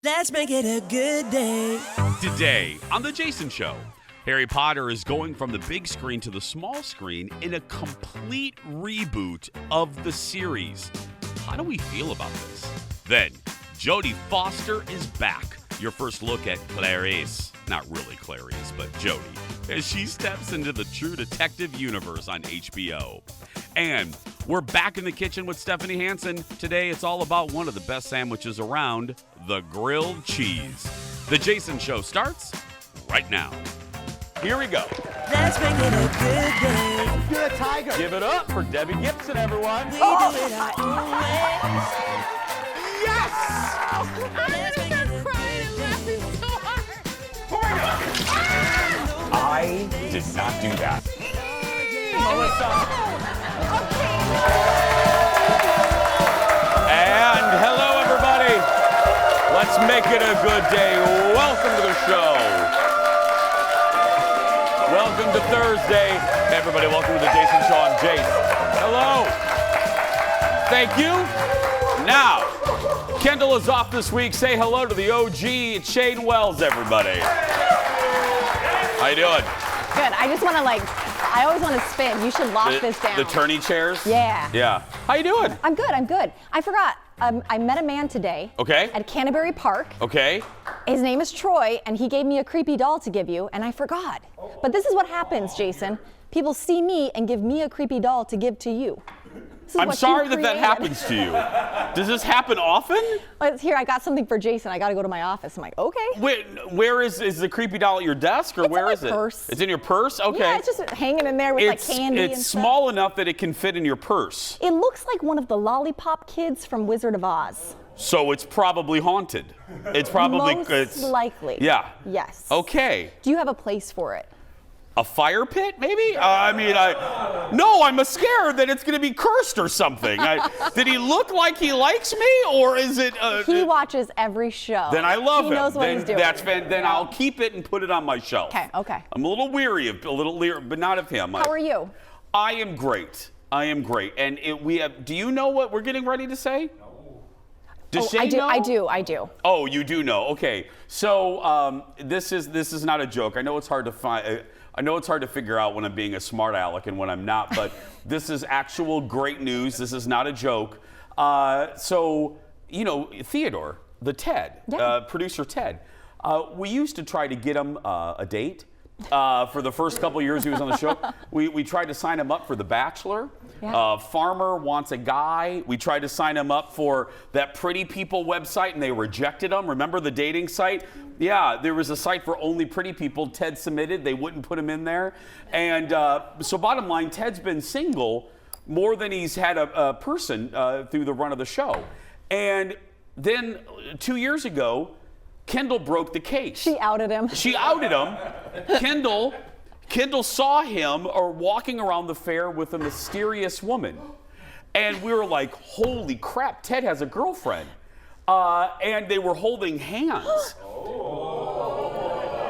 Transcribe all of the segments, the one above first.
Let's make it a good day. Today on The Jason Show, Harry Potter is going from the big screen to the small screen in a complete reboot of the series. How do we feel about this? Then, Jodie Foster is back. Your first look at Clarice. Not really Clarice, but Jodie, as she steps into the True Detective universe on HBO. And we're back in the kitchen with Stephanie Hansen. Today, it's all about one of the best sandwiches around, the grilled cheese. The Jason Show starts right now. Here we go. Let's make it a good day. You're a tiger. Give it up for Debbie Gibson, everyone. We do it our own way. Yes! Let's make it a good day. I did not do that. Melissa. And hello, everybody. Let's make it a good day. Welcome to the show. Welcome to Thursday. Hey, everybody, welcome to the Jason Show. I'm Jace. Hello. Thank you. Now, Kendall is off this week. Say hello to the OG. It's Shane Wells, everybody. How you doing? Good. I just want to I always want to spin. You should lock this down. The tourney chairs? Yeah. Yeah. How you doing? I'm good. I forgot. I met a man today. Okay. At Canterbury Park. Okay. His name is Troy, and he gave me a creepy doll to give you, and I forgot. But this is what happens, Jason. People see me and give me a creepy doll to give to you. I'm sorry that happens to you. Does this happen often? Here, I got something for Jason. I got to go to my office. I'm like, okay. Where is the creepy doll at your desk, or where is it? It's in my purse. It's in your purse? Okay. Yeah, it's just hanging in there with candy and stuff. It's small enough that it can fit in your purse. It looks like one of the lollipop kids from Wizard of Oz. So it's probably haunted. It's probably Most likely. Yeah. Yes. Okay. Do you have a place for it? A fire pit, maybe? No, I'm scared that it's going to be cursed or something. Did he look like he likes me, or is it? He watches every show. Then I love him. He knows what he's doing. Then I'll keep it and put it on my shelf. Okay. I'm a little leery, but not of him. How are you? I am great. And do you know what we're getting ready to say? Does Shane know? I do. Oh, you do know. Okay. So this is not a joke. I know it's hard to find. I know it's hard to figure out when I'm being a smart aleck and when I'm not, but this is actual great news. This is not a joke. So, Theodore, the Ted, producer Ted, we used to try to get him a date. For the first couple years he was on the show. We tried to sign him up for The Bachelor. Yeah. Farmer Wants a Guy. We tried to sign him up for that Pretty People website, and they rejected him. Remember the dating site? Yeah, there was a site for only pretty people. Ted submitted. They wouldn't put him in there. And so bottom line, Ted's been single more than he's had a person through the run of the show. And then 2 years ago, Kendall broke the case. She outed him. Kendall saw him walking around the fair with a mysterious woman. And we were like, holy crap, Ted has a girlfriend. And they were holding hands.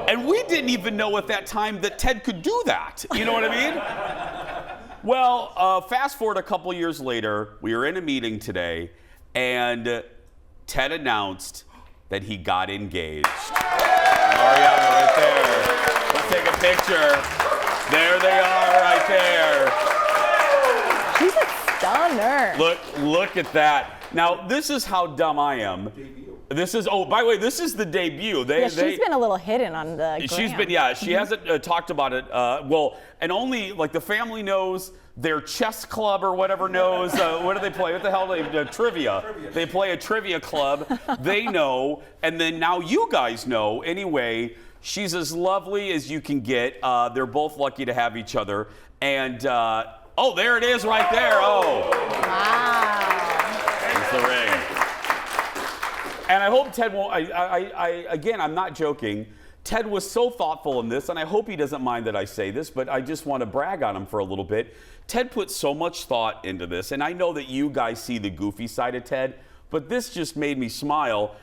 And we didn't even know at that time that Ted could do that. You know what I mean? Well, fast forward a couple years later, we were in a meeting today, and Ted announced that he got engaged. Ariana, right there. Let's take a picture. There they are, right there. She's a stunner. Look at that. Now, this is how dumb I am. By the way, this is the debut. She's been a little hidden on the gram. She hasn't talked about it. And only the family knows. Their chess club or whatever knows. What do they play? What the hell? Trivia. They play a trivia club. They know. And then now you guys know. Anyway, she's as lovely as you can get. They're both lucky to have each other. And, there it is right there. Oh. Wow. There's the ring. And I hope Ted won't, again, I'm not joking. Ted was so thoughtful in this, and I hope he doesn't mind that I say this, but I just want to brag on him for a little bit. Ted put so much thought into this, and I know that you guys see the goofy side of Ted, but this just made me smile.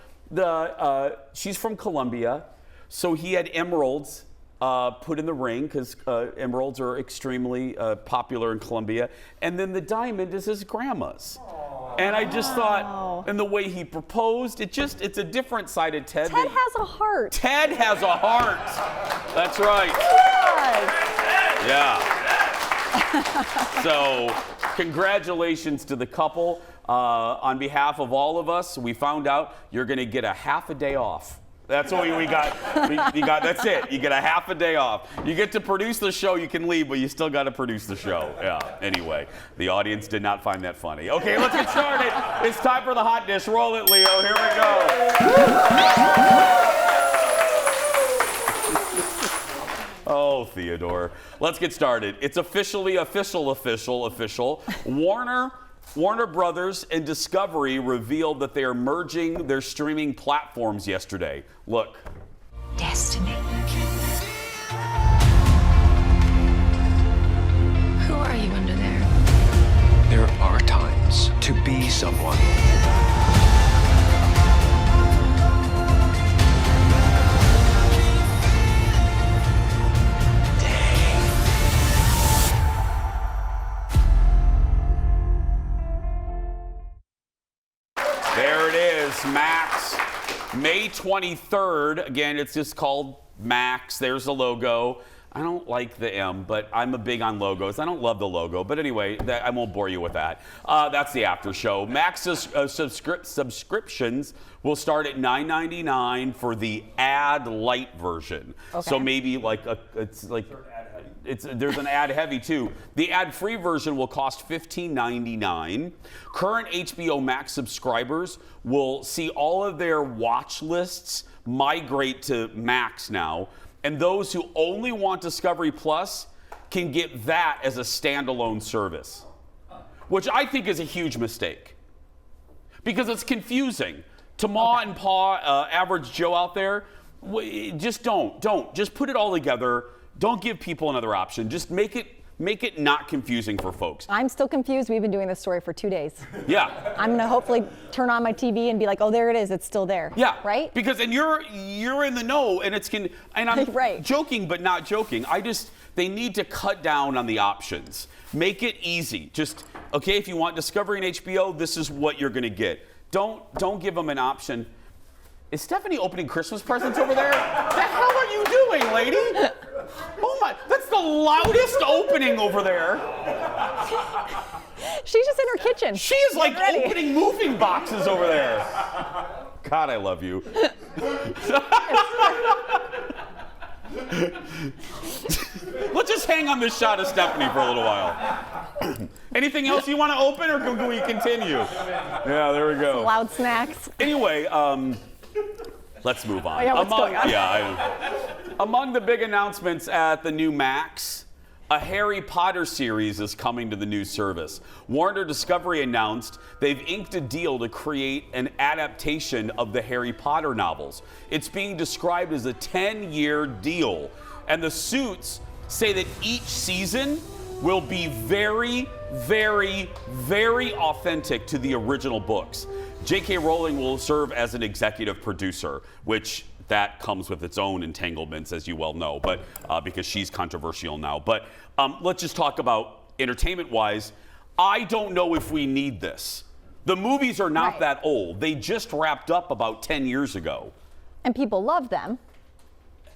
She's from Colombia, so he had emeralds put in the ring because emeralds are extremely popular in Colombia, and then the diamond is his grandma's. And I just thought, and the way he proposed, it's a different side of Ted. Ted has a heart. Ted has a heart. That's right. Yes. Yeah. So, congratulations to the couple. On behalf of all of us, we found out you're going to get a half a day off. That's what we got. That's it. You get a half a day off. You get to produce the show. You can leave, but you still got to produce the show. Yeah. Anyway, the audience did not find that funny. Okay, let's get started. It's time for the hot dish. Roll it, Leo. Here we go. Oh, Theodore. Let's get started. It's officially official. Warner Brothers and Discovery revealed that they are merging their streaming platforms yesterday. Look. Destiny. Who are you under there? There are times to be someone. There it is, Max. May 23rd. Again, it's just called Max. There's the logo. I don't like the M, but I'm a big on logos. I don't love the logo, but anyway, I won't bore you with that. That's the after show. Max's subscriptions will start at $9.99 for the ad light version. Okay. So maybe there's an ad heavy too. The ad free version will cost $15.99. Current HBO Max subscribers will see all of their watch lists migrate to Max now. And those who only want Discovery Plus can get that as a standalone service, which I think is a huge mistake because it's confusing. To Ma and Pa, average Joe out there, just don't. Just put it all together. Don't give people another option. Just make it not confusing for folks. I'm still confused. We've been doing this story for 2 days. Yeah. I'm gonna hopefully turn on my TV and be like, oh, there it is. It's still there. Yeah. Right? Because you're in the know, and I'm Right. joking but not joking. They need to cut down on the options. Make it easy. Just okay, if you want Discovery and HBO, this is what you're gonna get. Don't give them an option. Is Stephanie opening Christmas presents over there? The hell are you doing, lady? Oh my, that's the loudest opening over there. She's just in her kitchen. She is like Ready. opening moving boxes over there. God, I love you. Let's just hang on this shot of Stephanie for a little while. Anything else you want to open, or can we continue? Yeah, there we go. Loud snacks. Anyway, let's move on. Yeah, what's going on? Among the big announcements at the new Max, a Harry Potter series is coming to the new service. Warner Discovery announced they've inked a deal to create an adaptation of the Harry Potter novels. It's being described as a 10-year deal, and the suits say that each season will be very, very, very authentic to the original books. J.K. Rowling will serve as an executive producer, which that comes with its own entanglements, as you well know, but because she's controversial now. But let's just talk about entertainment-wise. I don't know if we need this. The movies are not that old. They just wrapped up about 10 years ago. And people love them.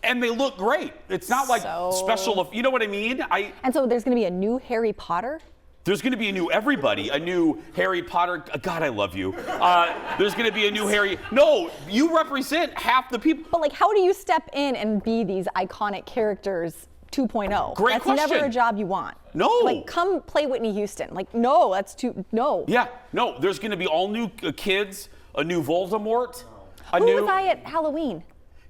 And they look great. It's not like special, you know what I mean? And so there's going to be a new Harry Potter? There's going to be a new everybody, a new Harry Potter. God, I love you. There's going to be a new Harry. No, you represent half the people. But like, how do you step in and be these iconic characters 2.0? Great That's question. never a job you want. No. Like, come play Whitney Houston. Like, no, no. Yeah, no, there's going to be all new kids, a new Voldemort. Who was I at Halloween?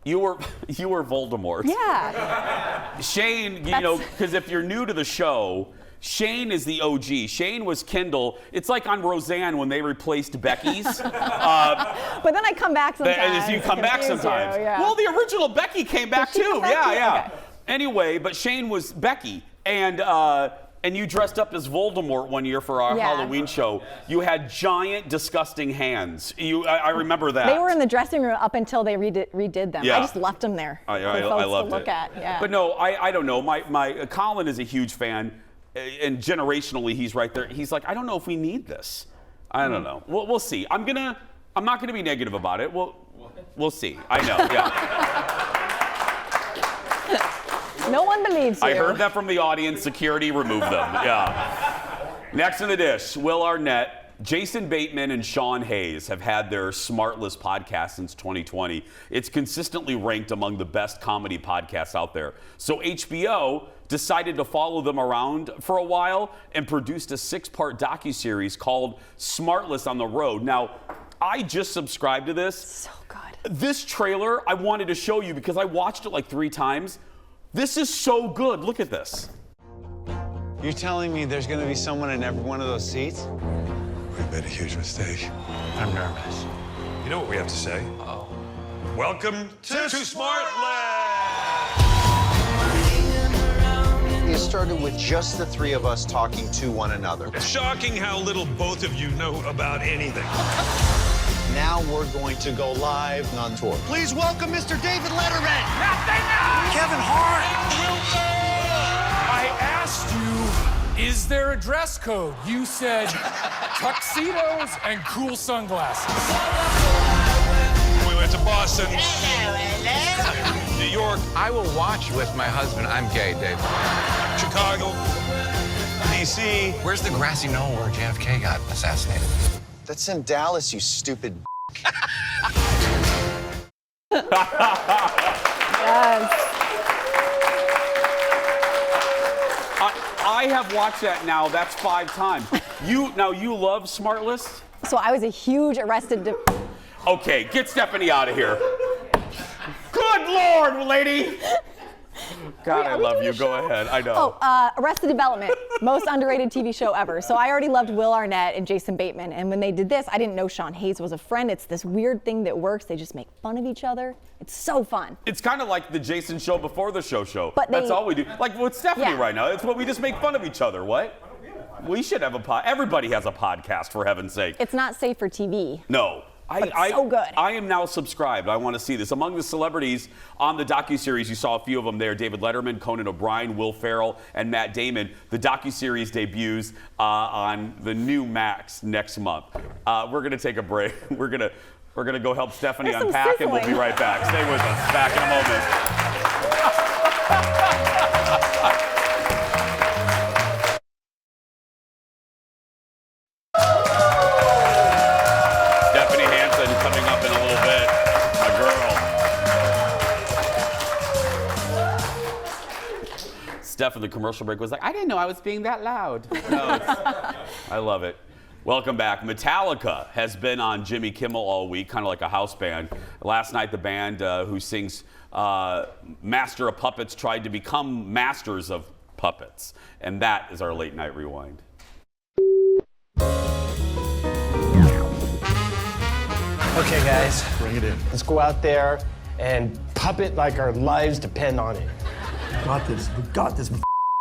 You were Voldemort. Yeah. Shane, because if you're new to the show, Shane is the OG. Shane was Kendall. It's like on Roseanne when they replaced Becky's. But then I come back sometimes. You come back sometimes. Yeah. Well, the original Becky came back Did she too. come back Yeah. Okay. Anyway, but Shane was Becky, and you dressed up as Voldemort one year for our Halloween show. You had giant, disgusting hands. I remember that. They were in the dressing room up until they redid them. Yeah. I just left them there I for folks loved to look it. at. Yeah. But no, I don't know. My Colin is a huge fan, and generationally he's right there. He's like, I don't know if we need this. I don't know. We'll see. I'm not gonna be negative about it. We'll see. I know. Yeah. No one believes you. I heard that from the audience. Security removed them. Yeah. Next in the dish, Will Arnett, Jason Bateman, and Sean Hayes have had their Smartless podcast since 2020. It's consistently ranked among the best comedy podcasts out there. So HBO decided to follow them around for a while and produced a 6-part docuseries called Smartless on the Road. Now, I just subscribed to this. So good. This trailer I wanted to show you because I watched it like 3 times. This is so good. Look at this. You're telling me there's going to be someone in every one of those seats? We made a huge mistake. I'm nervous. You know what we have to say? Oh. Welcome to Smartless! It started with just the 3 of us talking to one another. It's shocking how little both of you know about anything. Now we're going to go live on tour. Please welcome Mr. David Letterman. Kevin Hart! I asked you, is there a dress code? You said tuxedos and cool sunglasses. We went to Boston, New York, I will watch with my husband. I'm gay, Dave. Chicago, DC. Where's the grassy knoll where JFK got assassinated? That's in Dallas, you stupid. Yes. I have watched that now. That's 5 times. You love Smartless? So I was a huge Okay, get Stephanie out of here. Good Lord, lady. God, I love you. Go ahead. I know. Arrested Development, most underrated TV show ever. So I already loved Will Arnett and Jason Bateman. And when they did this, I didn't know Sean Hayes was a friend. It's this weird thing that works. They just make fun of each other. It's so fun. It's kind of like the Jason show before the show. But that's all we do. Like with Stephanie Yeah. right now. It's what we just make fun of each other. What? We should have a pod. Everybody has a podcast, for heaven's sake. It's not safe for TV. No. But it's so good. I am now subscribed. I want to see this. Among the celebrities on the docuseries, you saw a few of them there. David Letterman, Conan O'Brien, Will Ferrell, and Matt Damon. The docuseries debuts on the new Max next month. We're going to take a break. We're going to go help Stephanie There's some unpack, and we'll be sizzling. right back. Stay with us. Back in a moment. Stephanie Hansen coming up in a little bit. My girl. Steph in the commercial break was like, I didn't know I was being that loud. No, I love it. Welcome back. Metallica has been on Jimmy Kimmel all week, kind of like a house band. Last night, the band who sings Master of Puppets tried to become masters of puppets. And that is our late night rewind. Okay, guys. Bring it in. Let's go out there and puppet like our lives depend on it. Got this. We got this.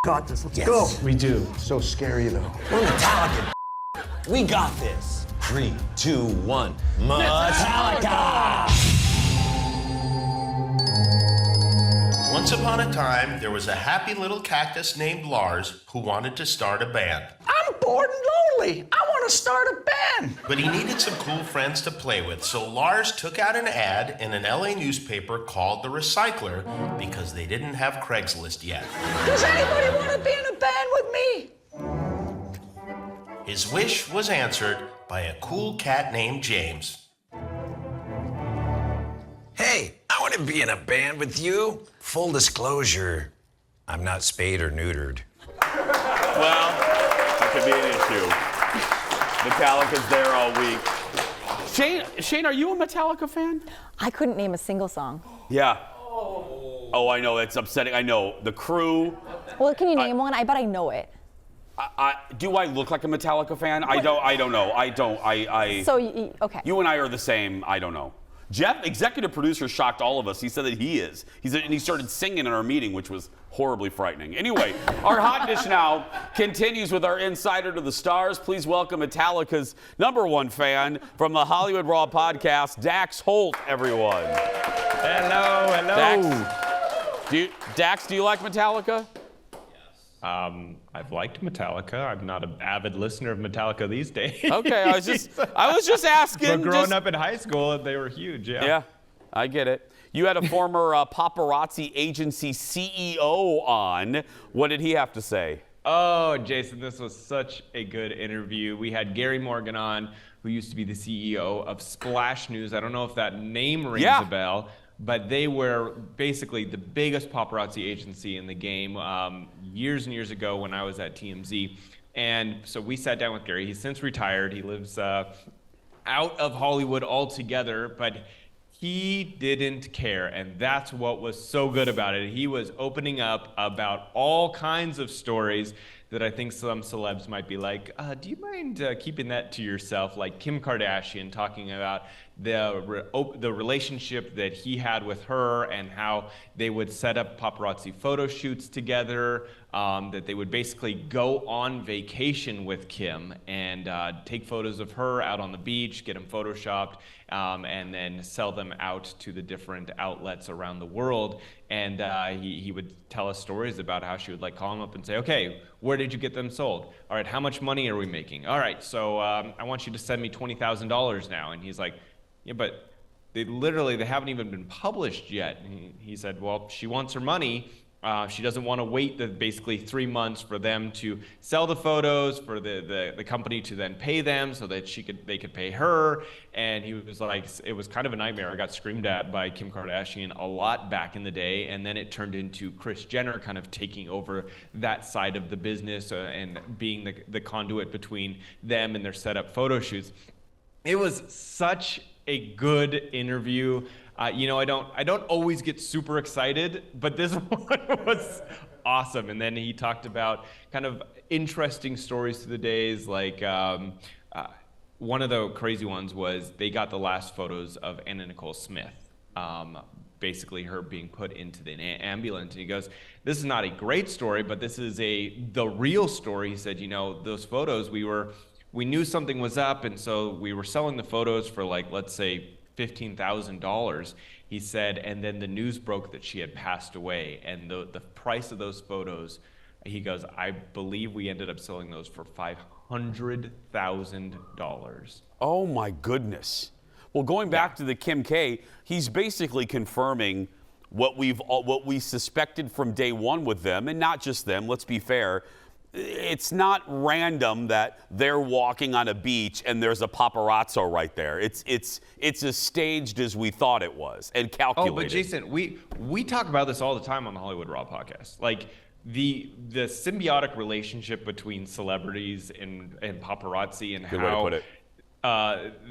Got this. Let's Yes, go. we do. So scary though. We're Metallica. We got this. 3, 2, 1. Metallica! Once upon a time, there was a happy little cactus named Lars who wanted to start a band. I'm bored and lonely. I want to start a band. But he needed some cool friends to play with, so Lars took out an ad in an LA newspaper called The Recycler because they didn't have Craigslist yet. Does anybody want to be in a band with me? His wish was answered by a cool cat named James. Hey, I want to be in a band with you. Full disclosure, I'm not spayed or neutered. Well, that could be an issue. Metallica's there all week. Shane, are you a Metallica fan? I couldn't name a single song. Yeah. Oh, I know. It's upsetting. I know. The Crew. Well, can you name one? I bet I know it. Do I look like a Metallica fan? I don't know. So, okay. You and I are the same. I don't know. Jeff, executive producer, shocked all of us. He said that he is. And he started singing in our meeting, which was horribly frightening. Anyway, our hot dish now continues with our insider to the stars. Please welcome Metallica's #1 fan from the Hollywood Raw podcast, Dax Holt, everyone. Hello. Dax, do you like Metallica? I've liked Metallica. I'm not an avid listener of Metallica these days. Okay, I was just asking. But growing up in high school, they were huge. Yeah. Yeah, I get it. You had a former paparazzi agency CEO on. What did he have to say? Oh, Jason, this was such a good interview. We had Gary Morgan on, who used to be the CEO of Splash News. I don't know if that name rings a bell, but they were basically the biggest paparazzi agency in the game years and years ago when I was at TMZ. And so we sat down with Gary. He's since retired. He lives out of Hollywood altogether, but he didn't care, and that's what was so good about it. He was opening up about all kinds of stories that I think some celebs might be like, do you mind keeping that to yourself? Like Kim Kardashian talking about the relationship that he had with her and how they would set up paparazzi photo shoots together, that they would basically go on vacation with Kim and take photos of her out on the beach, get them photoshopped, and then sell them out to the different outlets around the world. And he would tell us stories about how she would like call him up and say, okay, where did you get them sold? All right, how much money are we making? All right, so I want you to send me $20,000 now. And he's like, yeah, but they haven't even been published yet. And he said, well, she wants her money. She doesn't want to wait the basically 3 months for them to sell the photos, for the company to then pay them so that they could pay her. And he was like, it was kind of a nightmare. I got screamed at by Kim Kardashian a lot back in the day, and then it turned into Kris Jenner kind of taking over that side of the business and being the conduit between them and their setup photo shoots. It was such a good interview. You know, I don't always get super excited, but this one was awesome. And then he talked about kind of interesting stories through the days, like one of the crazy ones was they got the last photos of Anna Nicole Smith, basically her being put into the ambulance. And he goes, this is not a great story, but this is the real story. He said, you know, those photos, we knew something was up, and so we were selling the photos for like, let's say, $15,000, he said, and then the news broke that she had passed away, and the price of those photos, he goes, I believe we ended up selling those for $500,000. Oh my goodness. Well, going back to the Kim K, he's basically confirming what we suspected from day one with them, and not just them, let's be fair. It's not random that they're walking on a beach and there's a paparazzo right there. It's as staged as we thought it was and calculated. Oh, but Jason, we talk about this all the time on the Hollywood Raw podcast. Like the symbiotic relationship between celebrities and paparazzi, and Good way to put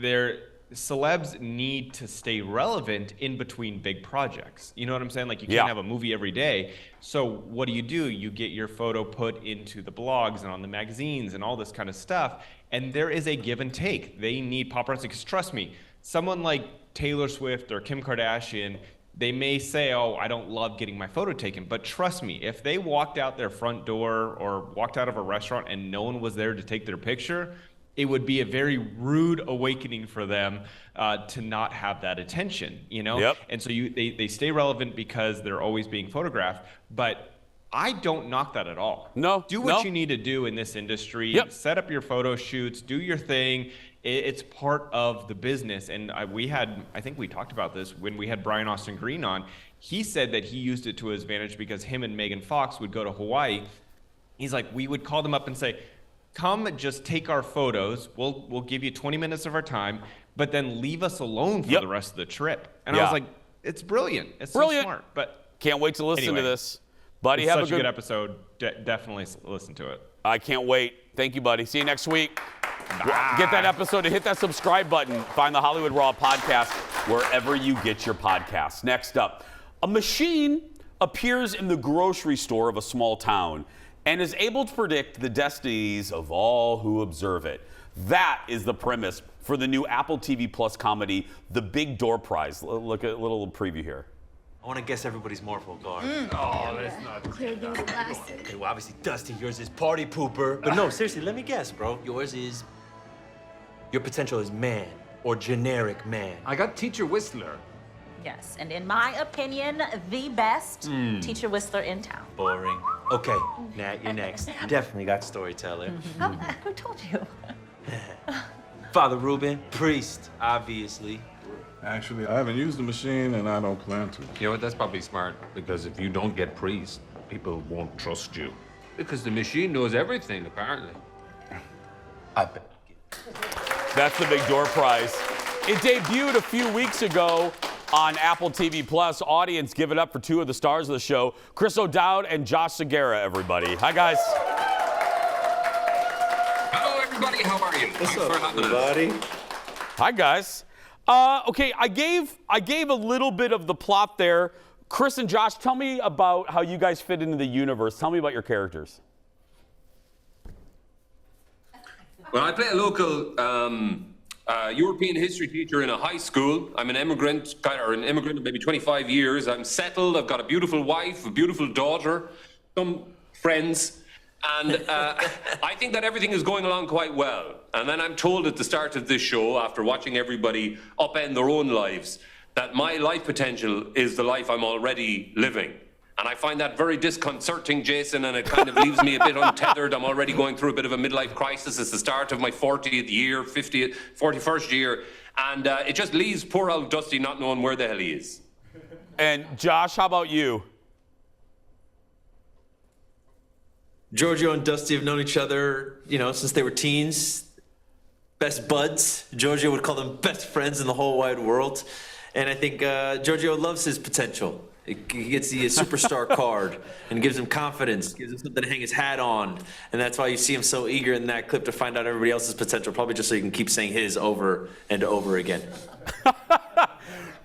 it. Celebs need to stay relevant in between big projects. You know what I'm saying? Like you can't have a movie every day. So what do? You get your photo put into the blogs and on the magazines and all this kind of stuff. And there is a give and take. They need paparazzi, because trust me, someone like Taylor Swift or Kim Kardashian, they may say, oh, I don't love getting my photo taken. But trust me, if they walked out their front door or walked out of a restaurant and no one was there to take their picture, it would be a very rude awakening for them to not have that attention, you know? Yep. And so they stay relevant because they're always being photographed. But I don't knock that at all. No. Do what you need to do in this industry. Yep. Set up your photo shoots. Do your thing. It's part of the business. And I think we talked about this when we had Brian Austin Green on. He said that he used it to his advantage because him and Megan Fox would go to Hawaii. He's like, we would call them up and say, come just take our photos. We'll give you 20 minutes of our time, but then leave us alone for the rest of the trip. And I was like, it's brilliant. It's brilliant. So smart. But can't wait to listen to this. Buddy, it's have such a good episode. Definitely listen to it. I can't wait. Thank you, buddy. See you next week. Get that episode and hit that subscribe button. Find the Hollywood Raw podcast wherever you get your podcasts. Next up, a machine appears in the grocery store of a small town and is able to predict the destinies of all who observe it. That is the premise for the new Apple TV Plus comedy, The Big Door Prize. Look at a little preview here. I want to guess everybody's Marvel guard. Oh, that's not Clear these glasses. Okay, well, obviously Dusty, yours is Party Pooper. But no, seriously, let me guess, bro. Yours is... Your potential is man, or generic man. I got Teacher Whistler. Yes, and in my opinion, the best teacher whistler in town. Boring. Okay, Nat, you're next. You definitely got storyteller. Who told you? Father Ruben, priest, obviously. Actually, I haven't used the machine and I don't plan to. You know what? That's probably smart because if you don't get priest, people won't trust you. Because the machine knows everything, apparently. I bet. That's the big door prize. It debuted a few weeks ago on Apple TV Plus. Audience, give it up for two of the stars of the show, Chris O'Dowd and Josh Segarra, everybody. Hi, guys. Hello, everybody. How are you? What's up, everybody? Hi, guys. Okay, I gave a little bit of the plot there. Chris and Josh, tell me about how you guys fit into the universe. Tell me about your characters. Well, I play a local European history teacher in a high school. I'm an immigrant, of maybe 25 years. I'm settled. I've got a beautiful wife, a beautiful daughter, some friends. And I think that everything is going along quite well. And then I'm told at the start of this show, after watching everybody upend their own lives, that my life potential is the life I'm already living. And I find that very disconcerting, Jason, and it kind of leaves me a bit untethered. I'm already going through a bit of a midlife crisis. It's the start of my 40th year, 41st year. And it just leaves poor old Dusty not knowing where the hell he is. And Josh, how about you? Giorgio and Dusty have known each other, since they were teens. Best buds. Giorgio would call them best friends in the whole wide world. And I think Giorgio loves his potential. He gets the superstar card and gives him confidence, gives him something to hang his hat on. And that's why you see him so eager in that clip to find out everybody else's potential, probably just so you can keep saying his over and over again.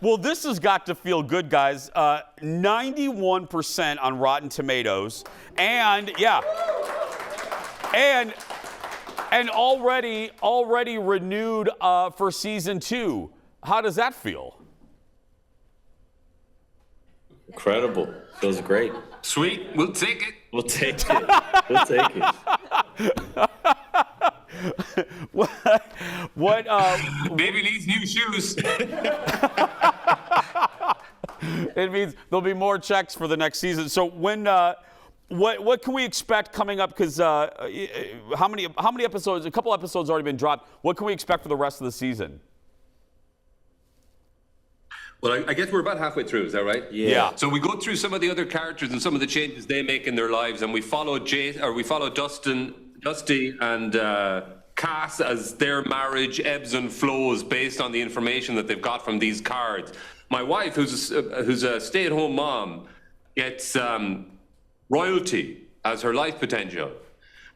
Well, this has got to feel good, guys. 91% on Rotten Tomatoes. And, yeah. And already renewed for season 2. How does that feel? Incredible. Feels great. Sweet. We'll take it. We'll take it. We'll take it. What Baby needs new shoes. It means there'll be more checks for the next season. So when what can we expect coming up? Because how many episodes? A couple episodes already been dropped. What can we expect for the rest of the season? Well, I guess we're about halfway through. Is that right? Yeah. So we go through some of the other characters and some of the changes they make in their lives, and we follow Dusty, and Cass as their marriage ebbs and flows based on the information that they've got from these cards. My wife, who's a stay-at-home mom, gets royalty as her life potential,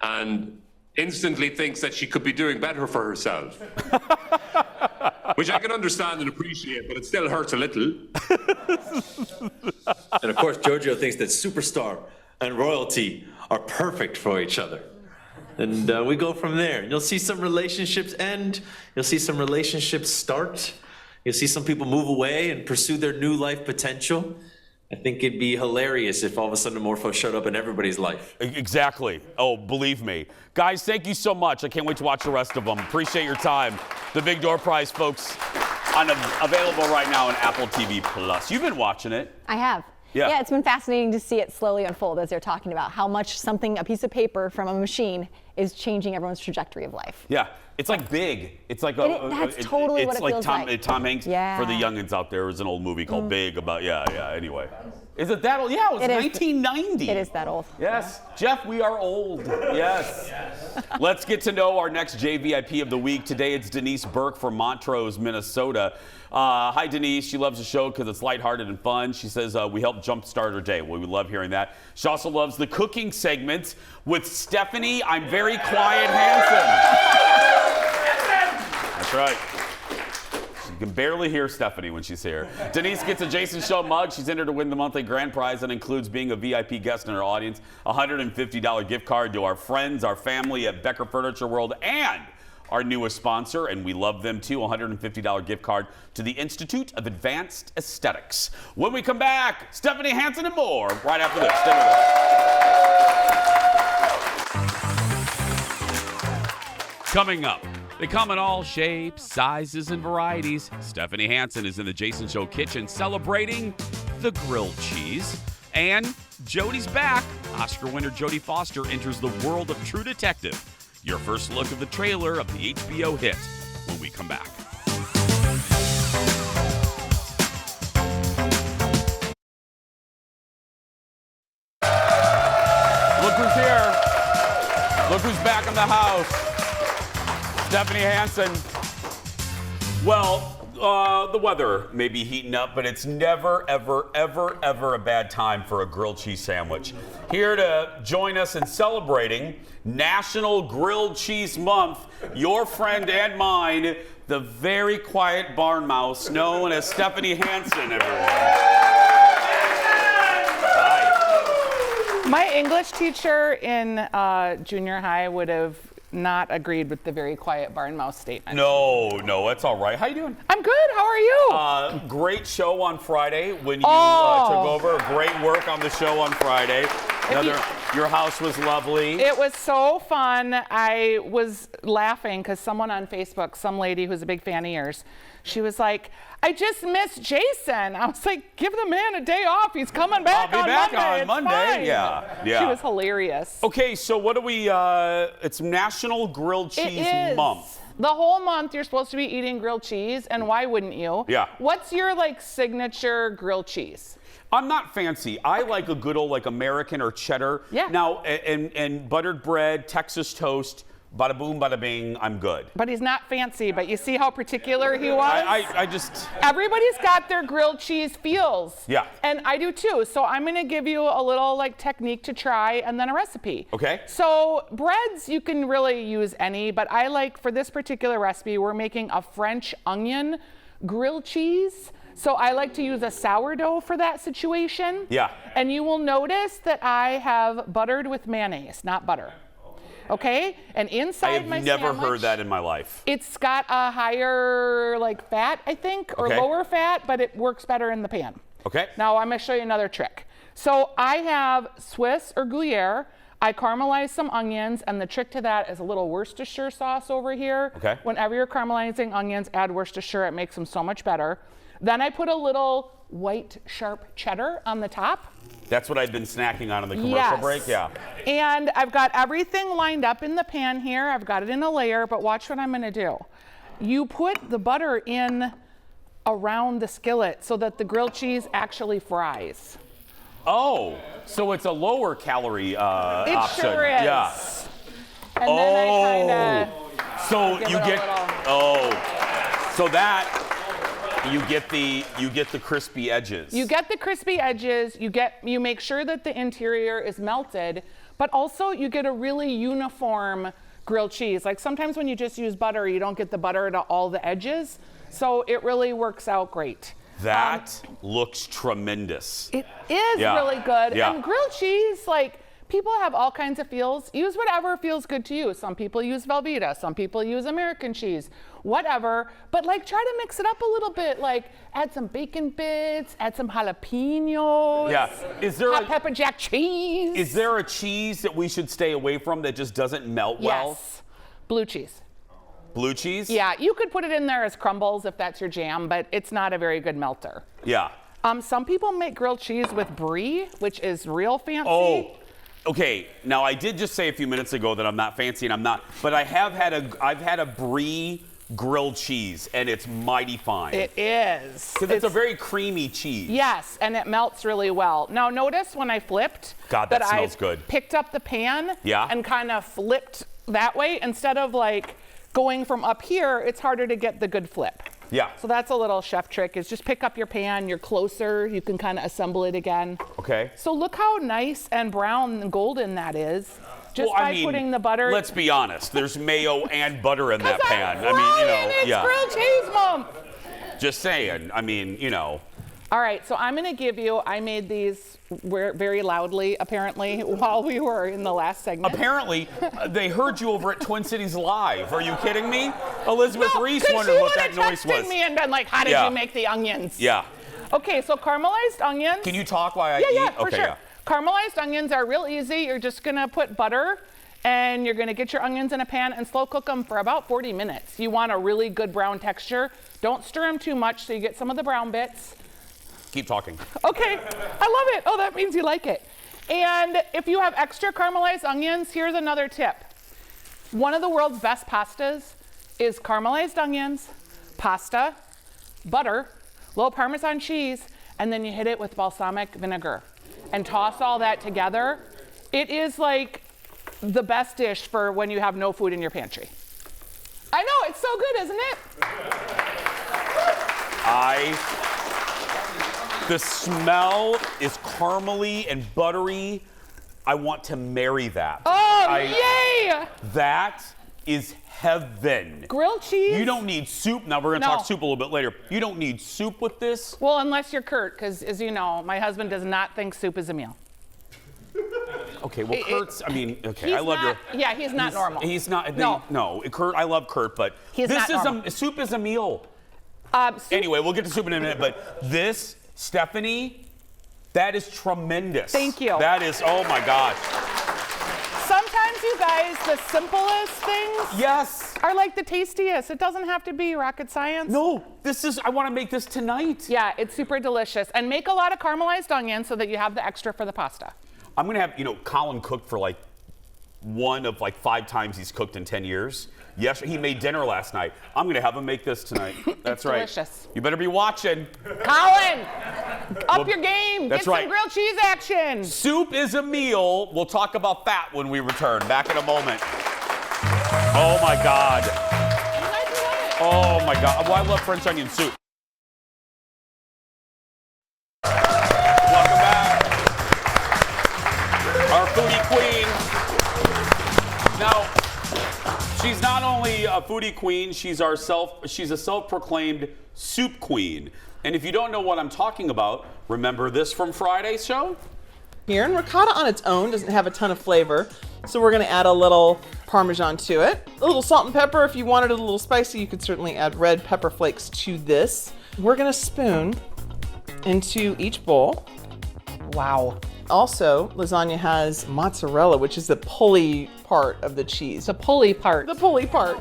and instantly thinks that she could be doing better for herself. Which I can understand and appreciate, but it still hurts a little. And of course, Giorgio thinks that superstar and royalty are perfect for each other. And we go from there. You'll see some relationships end. You'll see some relationships start. You'll see some people move away and pursue their new life potential. I think it'd be hilarious if all of a sudden a Morpho showed up in everybody's life. Exactly. Oh, believe me. Guys, thank you so much. I can't wait to watch the rest of them. Appreciate your time. The Big Door Prize, folks, available right now on Apple TV Plus. You've been watching it. I have. Yeah, it's been fascinating to see it slowly unfold as they're talking about how much a piece of paper from a machine is changing everyone's trajectory of life. Yeah, it's like Big. It's like that's totally what it feels like. Tom Hanks. Yeah. For the youngins out there, it was an old movie called Big about anyway. Is it that old? Yeah, it was 1990. It is that old. Yes. Jeff, we are old. Yes. Let's get to know our next JVIP of the week. Today it's Denise Burke from Montrose, Minnesota. Hi, Denise. She loves the show because it's lighthearted and fun. She says we help jumpstart her day. Well, we love hearing that. She also loves the cooking segments with Stephanie. I'm very quiet, handsome. That's right. You can barely hear Stephanie when she's here. Denise gets a Jason Show mug. She's entered to win the monthly grand prize that includes being a VIP guest in our audience, a $150 gift card to our friends, our family at Becker Furniture World, and our newest sponsor, and we love them too, a $150 gift card to the Institute of Advanced Aesthetics. When we come back, Stephanie Hansen and more right after this. Stay with us. Coming up, they come in all shapes, sizes, and varieties. Stephanie Hansen is in the Jason Show kitchen celebrating the grilled cheese. And Jodie's back. Oscar winner Jodie Foster enters the world of True Detective. Your first look of the trailer of the HBO hit when we come back. Look who's here. Look who's back in the house. Stephanie Hansen. Well, the weather may be heating up, but it's never, ever, ever, ever a bad time for a grilled cheese sandwich. Here to join us in celebrating National Grilled Cheese Month, your friend and mine, the very quiet barn mouse known as Stephanie Hansen, everyone. My English teacher in junior high would have not agreed with the very quiet barn mouse statement. No, that's all right. How you doing? I'm good. How are you? Great show on Friday when you took over. Great work on the show on Friday. Your house was lovely. It was so fun. I was laughing because someone on Facebook, some lady who's a big fan of yours, she was like, I just missed Jason. I was like, give the man a day off. He's coming back on Monday. I'll be back on Monday. Fine. Yeah. She was hilarious. Okay, so what do we, it's National Grilled Cheese Month. The whole month you're supposed to be eating grilled cheese, and why wouldn't you? Yeah. What's your signature grilled cheese? I'm not fancy. I like a good old American or cheddar. Yeah. Now, and buttered bread, Texas toast, bada boom, bada bing, I'm good. But he's not fancy, but you see how particular he was? I just... Everybody's got their grilled cheese feels. Yeah. And I do too. So I'm gonna give you a little technique to try and then a recipe. Okay. So breads, you can really use any, but I like, for this particular recipe, we're making a French onion grilled cheese. So I like to use a sourdough for that situation. Yeah. And you will notice that I have buttered with mayonnaise, not butter. Okay? And inside my I have never sandwich, heard that in my life. it's got a higher fat, I think, or lower fat, but it works better in the pan. Okay. Now I'm gonna show you another trick. So I have Swiss or Gruyere. I caramelize some onions, and the trick to that is a little Worcestershire sauce over here. Okay. Whenever you're caramelizing onions, add Worcestershire. It makes them so much better. Then I put a little white sharp cheddar on the top. That's what I've been snacking on in the commercial break, yeah. And I've got everything lined up in the pan here. I've got it in a layer, but watch what I'm gonna do. You put the butter in around the skillet so that the grilled cheese actually fries. Oh, so it's a lower calorie option. It sure is. Yeah. And then I kinda so give you it a get little- so that you get the crispy edges. You get the crispy edges, you make sure that the interior is melted, but also you get a really uniform grilled cheese. Sometimes when you just use butter, you don't get the butter to all the edges, so it really works out great. That looks tremendous. It is really good. Yeah. And grilled cheese, people have all kinds of feels. Use whatever feels good to you. Some people use Velveeta, some people use American cheese, whatever. But try to mix it up a little bit. Add some bacon bits, add some jalapenos. Yeah. Is there hot pepper jack cheese? Is there a cheese that we should stay away from that just doesn't melt well? Yes. Blue cheese. Blue cheese? Yeah, you could put it in there as crumbles if that's your jam, but it's not a very good melter. Yeah. Some people make grilled cheese with brie, which is real fancy. Oh. Okay, now I did just say a few minutes ago that I'm not fancy, and I'm not, but I've had a brie grilled cheese, and it's mighty fine. It is. Because it's a very creamy cheese. Yes, and it melts really well. Now notice when I flipped, God, that smells good. Picked up the pan Yeah. and kind of flipped that way instead of going from up here. It's harder to get the good flip. Yeah. So that's a little chef trick, is just pick up your pan, you're closer, you can kind of assemble it again. Okay. So look how nice and brown and golden that is. Just Well, by putting the butter. Let's be honest. There's mayo and butter in that pan. It's grilled cheese month. Just saying. All right, so I'm gonna give you, I made these very loudly, apparently, while we were in the last segment. Apparently, they heard you over at Twin Cities Live. Are you kidding me? Elizabeth Reese wondered what that noise was. Texted me and been like, how did you make the onions? Yeah. Okay, so caramelized onions. Can you talk while I eat? Yeah, for okay, sure. Yeah. Caramelized onions are real easy. You're just gonna put butter and you're gonna get your onions in a pan and slow cook them for about 40 minutes. You want a really good brown texture. Don't stir them too much so you get some of the brown bits. Keep talking. Okay, I love it. Oh, that means you like it. And if you have extra caramelized onions, here's another tip. One of the world's best pastas is caramelized onions, pasta, butter, little Parmesan cheese, and then you hit it with balsamic vinegar and toss all that together. It is like the best dish for when you have no food in your pantry. I know, it's so good, isn't it? The smell is caramely and buttery. I want to marry that. Oh, yay! That is heaven. Grilled cheese. You don't need soup. Now, we're going to talk soup a little bit later. You don't need soup with this. Well, unless you're Kurt, because as you know, my husband does not think soup is a meal. Okay, well, Kurt's, I mean, okay, I love your... Yeah, he's not normal. He's not, no, Kurt, I love Kurt, but he's this not is normal. soup is a meal. Anyway, we'll get to soup in a minute, but this, Stephanie, that is tremendous. Thank you. That is, oh my gosh. Sometimes, you guys, the simplest things are like the tastiest. It doesn't have to be rocket science. No, I want to make this tonight. Yeah, it's super delicious. And make a lot of caramelized onions so that you have the extra for the pasta. I'm going to have, Colin cooked for like one of like 5 times he's cooked in 10 years. Yes, he made dinner last night. I'm going to have him make this tonight. That's right. Delicious. You better be watching. Colin, up your game. That's Get right. some grilled cheese action. Soup is a meal. We'll talk about that when we return. Back in a moment. Oh my God. Oh my God. Well, I love French onion soup. Welcome back. Our foodie queen. Now, she's not only a foodie queen, she's a self-proclaimed soup queen. And if you don't know what I'm talking about, remember this from Friday's show? Here, and ricotta on its own doesn't have a ton of flavor, so we're gonna add a little Parmesan to it. A little salt and pepper. If you wanted it a little spicy, you could certainly add red pepper flakes to this. We're gonna spoon into each bowl. Wow. Also, lasagna has mozzarella, which is the pulley part of the cheese. The pulley part. The pulley part.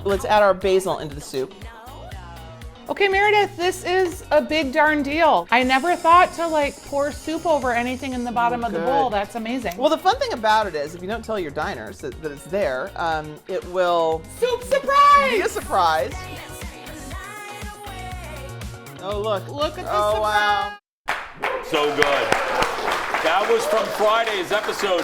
Let's add our basil into the soup. Okay, Meredith, this is a big darn deal. I never thought to like pour soup over anything in the bottom of the bowl. That's amazing. Well, the fun thing about it is if you don't tell your diners that it's there, it will... Soup surprise! Be a surprise. Oh, look. Look at the surprise. Wow. So good. That was from Friday's episode.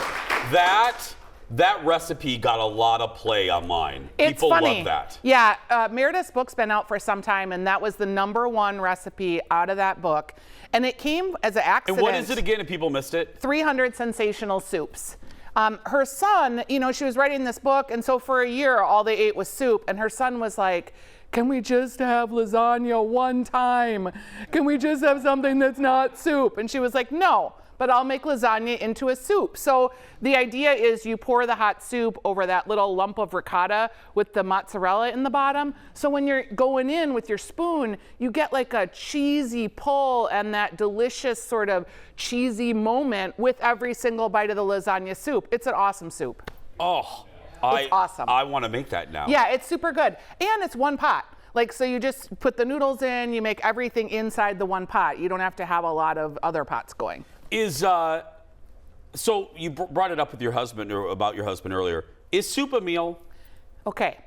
That recipe got a lot of play online. It's People funny. love that. Yeah, Meredith's book's been out for some time, and that was the #1 recipe out of that book. And it came as an accident. And what is it again if people missed it? 300 sensational soups. Her son, she was writing this book, and so for a year, all they ate was soup. And her son was like, can we just have lasagna one time? Can we just have something that's not soup? And she was like, no. But I'll make lasagna into a soup. So the idea is you pour the hot soup over that little lump of ricotta with the mozzarella in the bottom. So when you're going in with your spoon, you get like a cheesy pull and that delicious sort of cheesy moment with every single bite of the lasagna soup. It's an awesome soup. Oh, it's awesome. I want to make that now. Yeah, it's super good. And it's one pot. So you just put the noodles in, you make everything inside the one pot. You don't have to have a lot of other pots going. So you brought it up with your husband or about your husband earlier. Is soup a meal? Okay,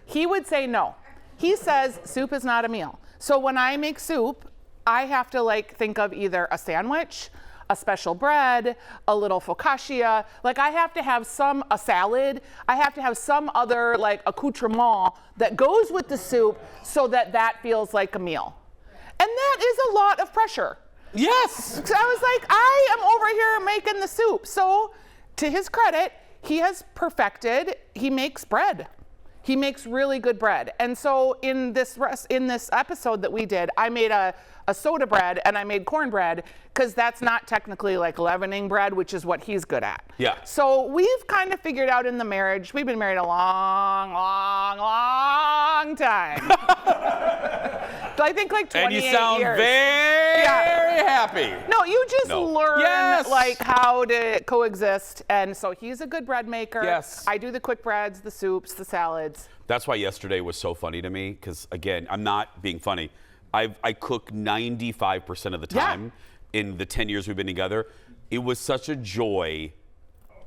he would say no. He says soup is not a meal. So when I make soup, I have to think of either a sandwich, a special bread, a little focaccia. I have to have a salad. I have to have some other accoutrement that goes with the soup so that feels like a meal. And that is a lot of pressure. Yes. So I was like, I am over here making the soup. So to his credit, he has perfected, he makes bread. He makes really good bread. And so in this episode that we did, I made a soda bread and I made cornbread because that's not technically leavening bread, which is what he's good at. Yeah. So we've kind of figured out in the marriage, we've been married a long, long, long time. I think 28 years. And you sound very happy. No, you just learn Yes. how to coexist. And so he's a good bread maker. Yes. I do the quick breads, the soups, the salads. That's why yesterday was so funny to me because, again, I'm not being funny. I cook 95% of the time in the 10 years we've been together. It was such a joy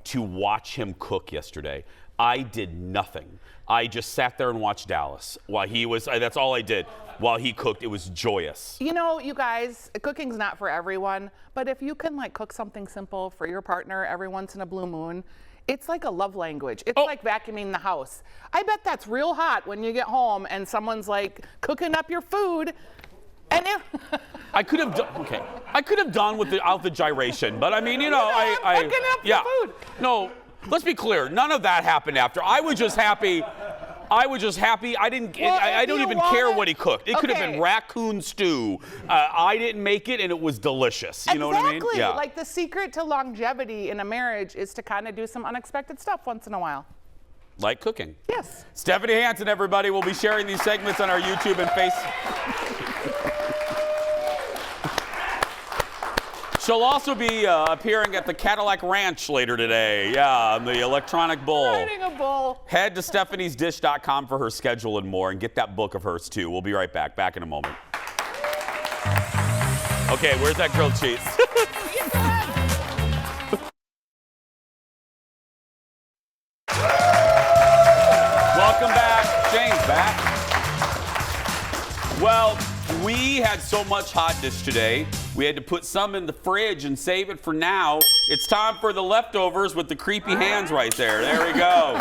to watch him cook yesterday. I did nothing. I just sat there and watched Dallas while he was, that's all I did. While he cooked, it was joyous. You know, you guys, cooking's not for everyone, but if you can like cook something simple for your partner every once in a blue moon, it's like a love language. It's like vacuuming the house. I bet that's real hot when you get home and someone's like cooking up your food. And I could have done, I could have done without the gyration, but I mean, you know, cooking up your food. No, let's be clear. None of that happened after. I was just happy. I didn't. Well, I don't even care what he cooked. It could have been raccoon stew. I didn't make it, and it was delicious. You know what I mean? Exactly. Like the secret to longevity in a marriage is to kind of do some unexpected stuff once in a while. Like cooking. Yes. Stephanie Hansen, everybody, will be sharing these segments on our YouTube and Facebook. She'll also be appearing at the Cadillac Ranch later today. Yeah, on the Electronic Bowl. Riding a bull. Head to stephaniesdish.com for her schedule and more, and get that book of hers too. We'll be right back. Back in a moment. Okay, where's that grilled cheese? Welcome back. James back. Well, we had so much hot dish today, we had to put some in the fridge and save it for now. It's time for the leftovers with the creepy hands right there. There we go.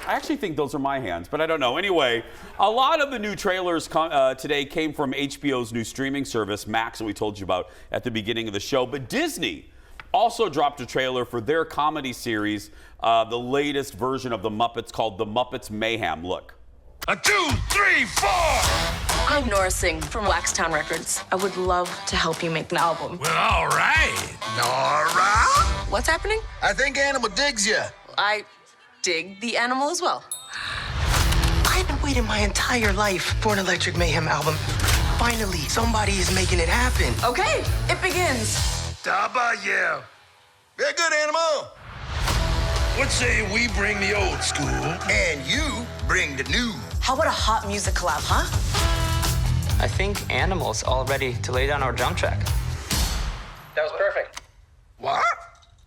I actually think those are my hands, but I don't know. Anyway, a lot of the new trailers today came from HBO's new streaming service, Max, that we told you about at the beginning of the show. But Disney also dropped a trailer for their comedy series, the latest version of The Muppets called The Muppets Mayhem. Look. 1, 2, 3, 4. I'm Nora Singh from Waxtown Records. I would love to help you make an album. Well, all right, Nora. What's happening? I think Animal digs you. I dig the animal as well. I've been waiting my entire life for an Electric Mayhem album. Finally, somebody is making it happen. Okay, it begins. W. Very good, Animal. What say we bring the old school and you bring the new? How about a hot music collab, huh? I think Animal's all ready to lay down our drum track. That was perfect. What?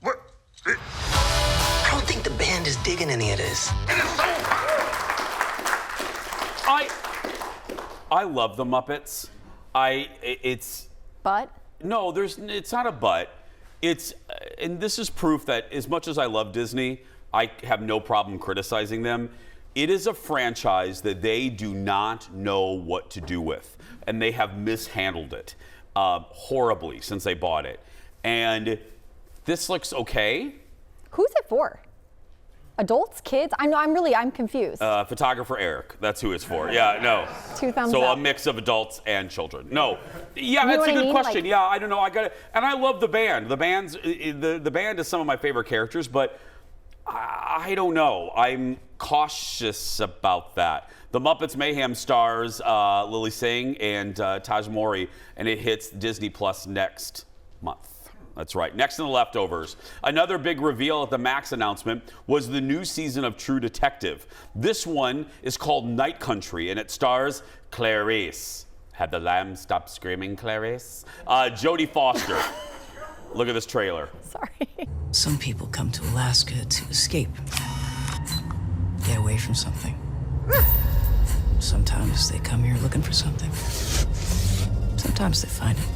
What? I don't think the band is digging any of this. I love the Muppets. But? No, it's not a but. And this is proof that as much as I love Disney, I have no problem criticizing them. It is a franchise that they do not know what to do with, and they have mishandled it horribly since they bought it. And this looks okay. Who's it for? Adults, kids? I'm confused. Photographer Eric, that's who it's for. Yeah, no. 2 thumbs so up. A mix of adults and children. No. Yeah, You know that's what a I good mean? question. Like- Yeah, I don't know. And I love the band. The band is some of my favorite characters, but I don't know. I'm cautious about that. The Muppets Mayhem stars Lily Singh and Taj Mori, and it hits Disney Plus next month. That's right. Next in the leftovers, another big reveal at the Max announcement was the new season of True Detective. This one is called Night Country, and it stars Clarice. Had the lamb stopped screaming, Clarice? Jodie Foster. Look at this trailer. Sorry. Some people come to Alaska to escape, get away from something. Sometimes they come here looking for something. Sometimes they find it.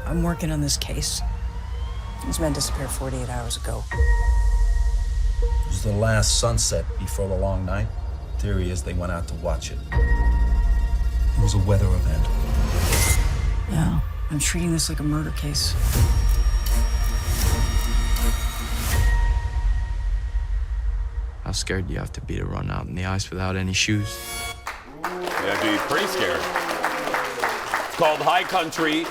I'm working on this case. These men disappeared 48 hours ago. It was the last sunset before the long night. Theory is they went out to watch it. It was a weather event. Yeah, I'm treating this like a murder case. How scared do you have to be to run out in the ice without any shoes? You have to be pretty scared. It's called High Country.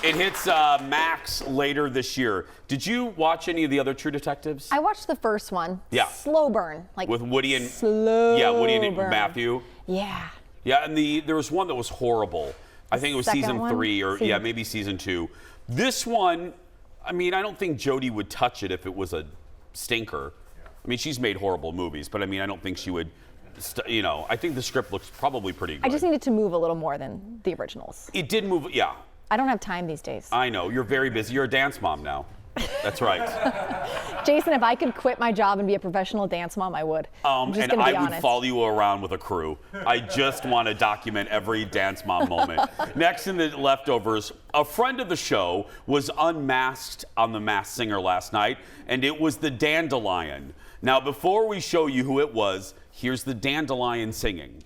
It hits Max later this year. Did you watch any of the other True Detectives? I watched the first one. Yeah. Slow burn. Like with Woody and Woody and burn. Matthew. Yeah. Yeah, and there was one that was horrible. I think it was Second season one? 3 or maybe season 2. This one, I mean, I don't think Jodie would touch it if it was a stinker. I mean, she's made horrible movies, but I mean, I don't think she would, I think the script looks probably pretty good. I just needed to move a little more than the originals. It did move, yeah. I don't have time these days. I know, you're very busy. You're a dance mom now. That's right. Jason, if I could quit my job and be a professional dance mom, I would. I'm just And gonna be I would honest. follow you around with a crew. I just want to document every dance mom moment. Next in the leftovers, a friend of the show was unmasked on The Masked Singer last night, and it was the Dandelion. Now, before we show you who it was, here's the Dandelion singing.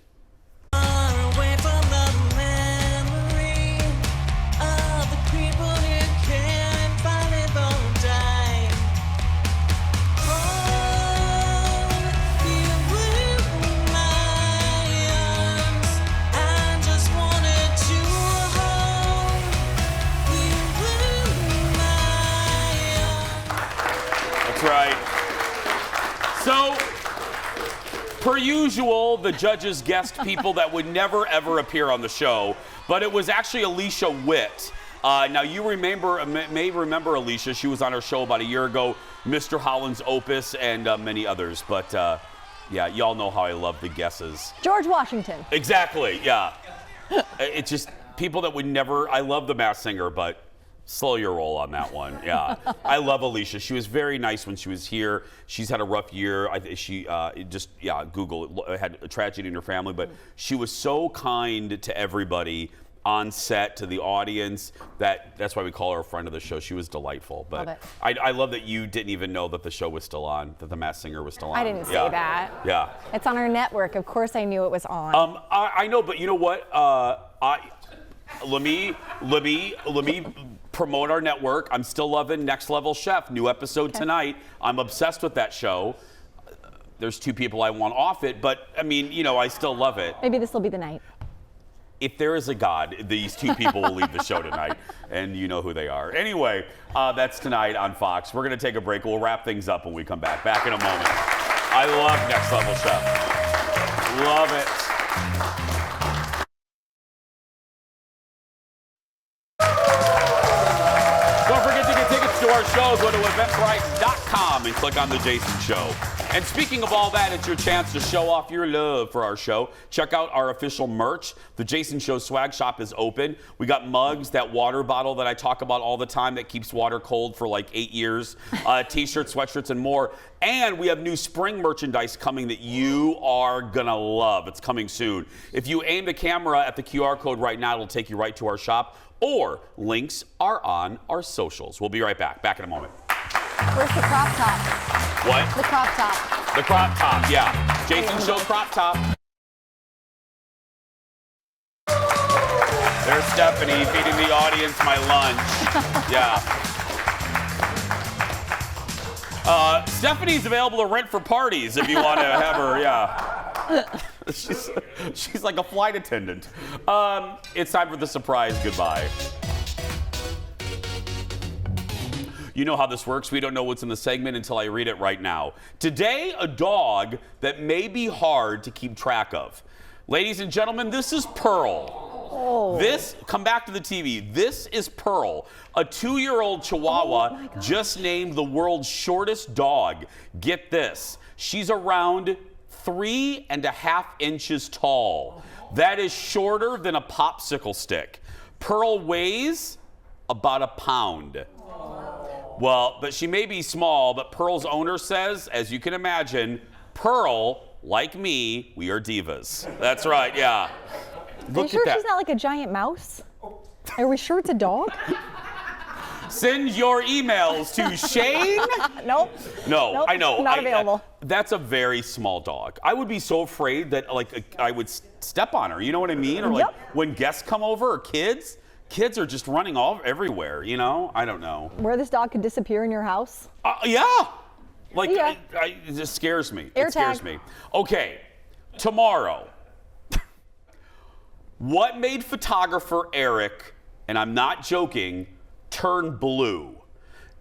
Right. So, per usual, the judges guessed people that would never, ever appear on the show, but it was actually Alicia Witt. Now, you may remember Alicia. She was on our show about a year ago, Mr. Holland's Opus, and many others. But, yeah, y'all know how I love the guesses. George Washington. Exactly, yeah. It's just people that would never, I love The Masked Singer, but slow your roll on that one. Yeah. I love Alicia. She was very nice when she was here. She's had a rough year. Google it, had a tragedy in her family, but she was so kind to everybody on set, to the audience. That's why we call her a friend of the show. She was delightful. But Love it. I love that you didn't even know that the show was still on, that The Masked Singer was still on. I didn't say that. Yeah. It's on our network. Of course I knew it was on. I know, but you know what? Let me promote our network. I'm still loving Next Level Chef. New episode tonight. I'm obsessed with that show. There's 2 people I want off it, but I mean, I still love it. Maybe this will be the night. If there is a God, these 2 people will leave the show tonight, and you know who they are. Anyway, that's tonight on Fox. We're going to take a break. We'll wrap things up when we come back. Back in a moment. I love Next Level Chef. Love it. Don't forget to get tickets to our show. Go to eventbrite.com and click on The Jason Show. And speaking of all that, it's your chance to show off your love for our show. Check out our official merch. The Jason Show swag shop is open. We got mugs, that water bottle that I talk about all the time that keeps water cold for like 8 years, t-shirts, sweatshirts, and more. And we have new spring merchandise coming that you are gonna love. It's coming soon. If you aim the camera at the QR code right now, it'll take you right to our shop, or links are on our socials. We'll be right back. Back in a moment. Where's the crop top? What? The crop top. The crop top, yeah. Jason Show crop top. There's Stephanie feeding the audience my lunch. Yeah. Stephanie's available to rent for parties if you want to have her, yeah. She's like a flight attendant. It's time for the surprise goodbye. You know how this works. We don't know what's in the segment until I read it right now. Today, a dog that may be hard to keep track of. Ladies and gentlemen, this is Pearl. Oh. Come back to the TV. This is Pearl, a 2-year-old Chihuahua just named the world's shortest dog. Get this. She's around 3.5 inches tall. That is shorter than a popsicle stick. Pearl weighs about a pound. Well, but she may be small, but Pearl's owner says, as you can imagine, Pearl, like me, we are divas. That's right, yeah. Are you sure she's not like a giant mouse? Are we sure it's a dog? Send your emails to Shane. Nope. No, I know. Not available. That's a very small dog. I would be so afraid that I would step on her. You know what I mean? Or like when guests come over or kids. Kids are just running everywhere, I don't know. Where this dog could disappear in your house? Yeah. It just scares me. Air it scares tag. me. Okay, tomorrow. What made photographer Eric, and I'm not joking, turn blue?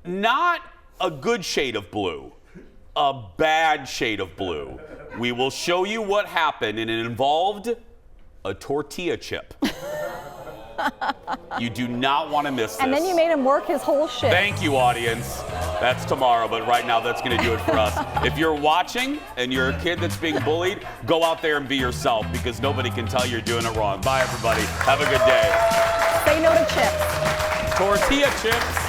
Not a good shade of blue, a bad shade of blue. We will show you what happened, and it involved a tortilla chip. You do not want to miss this. And then you made him work his whole shift. Thank you, audience. That's tomorrow, but right now that's going to do it for us. If you're watching and you're a kid that's being bullied, go out there and be yourself because nobody can tell you're doing it wrong. Bye, everybody. Have a good day. Say no to chips. Tortilla chips.